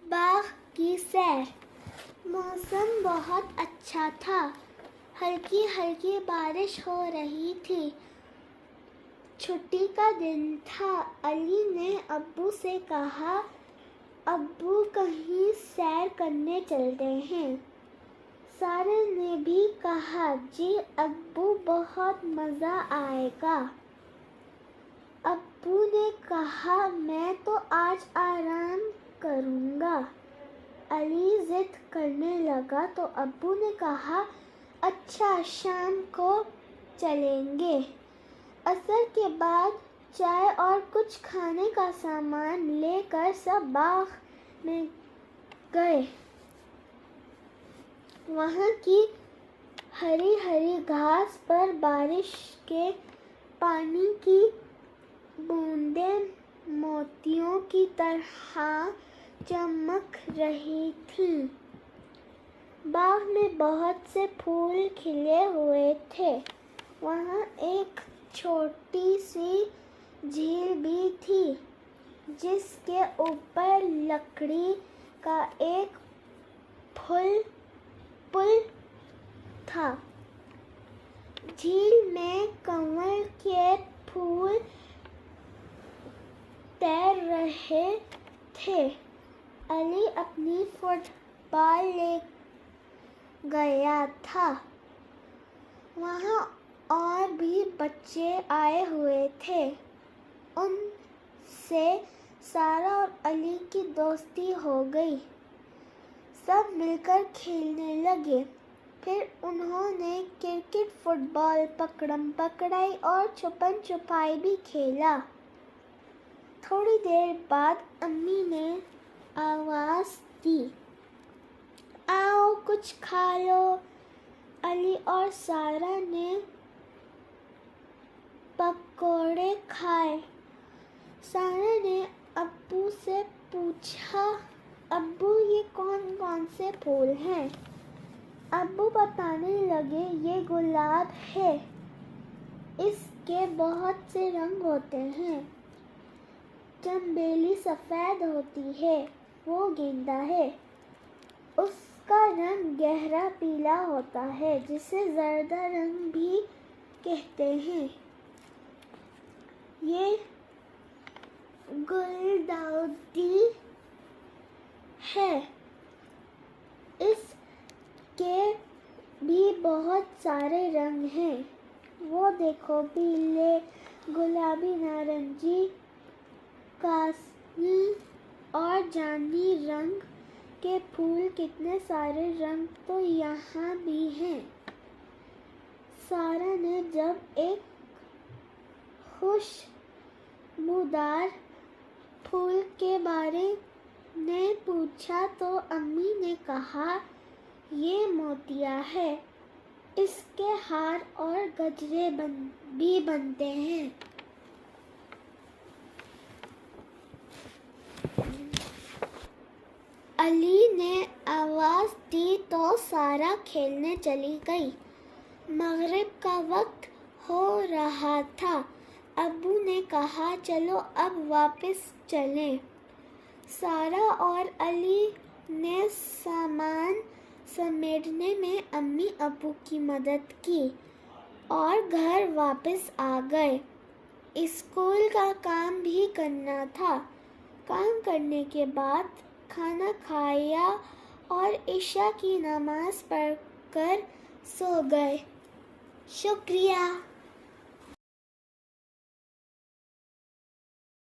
باغ کی سیر۔ موسم بہت اچھا تھا، ہلکی ہلکی بارش ہو رہی تھی۔ چھٹی کا دن تھا۔ علی نے ابو سے کہا، ابو کہیں سیر کرنے چلتے ہیں؟ سارا نے بھی کہا، جی ابو بہت مزہ آئے گا۔ ابو نے کہا، میں تو آج آرام کروں گا۔ علی ضد کرنے لگا تو ابو نے کہا، اچھا شام کو چلیں گے۔ عصر کے بعد چائے اور کچھ کھانے کا سامان لے کر سب باغ میں گئے۔ وہاں کی ہری ہری گھاس پر بارش کے پانی کی بوندیں موتیوں کی طرح چمک رہی تھیں۔ باغ میں بہت سے پھول کھلے ہوئے تھے۔ وہاں ایک چھوٹی سی جھیل بھی تھی، جس کے اوپر لکڑی کا ایک پل تھا۔ جھیل میں کنول کے پھول تیر رہے تھے۔ علی اپنی فٹ بال لے گیا تھا۔ وہاں اور بھی بچے آئے ہوئے تھے۔ ان سے سارا اور علی کی دوستی ہو گئی۔ سب مل کر کھیلنے لگے۔ پھر انہوں نے کرکٹ، فٹ بال، پکڑم پکڑائی اور چھپن چھپائی بھی کھیلا۔ تھوڑی دیر بعد امی نے آواز دی، آؤ کچھ کھا لو۔ علی اور سارا نے پکوڑے کھائے۔ سارا نے ابو سے پوچھا، ابو یہ کون کون سے پھول ہیں؟ ابو بتانے لگے، یہ گلاب ہے، اس کے بہت سے رنگ ہوتے ہیں۔ چنبیلی سفید ہوتی ہے، وہ گیندا ہے، اس کا رنگ گہرا پیلا ہوتا ہے، جسے زردہ رنگ بھی کہتے ہیں۔ یہ گلداؤدی ہے، اس کے بھی بہت سارے رنگ ہیں، وہ دیکھو پیلے، گلابی، نارنجی، کاسنی اور جامنی رنگ کے پھول، کتنے سارے رنگ تو یہاں بھی ہیں۔ سارا نے جب ایک خوشبودار پھول کے بارے میں پوچھا تو امی نے کہا، یہ موتیا ہے، اس کے ہار اور گجرے بھی بنتے ہیں۔ علی نے آواز دی تو سارا کھیلنے چلی گئی۔ مغرب کا وقت ہو رہا تھا۔ ابو نے کہا، چلو اب واپس چلیں۔ سارا اور علی نے سامان سمیٹنے میں امی ابو کی مدد کی اور گھر واپس آ گئے۔ اسکول کا کام بھی کرنا تھا۔ کام کرنے کے بعد کھانا کھایا اور عشاء کی نماز پڑھ کر سو گئے۔ شکریہ۔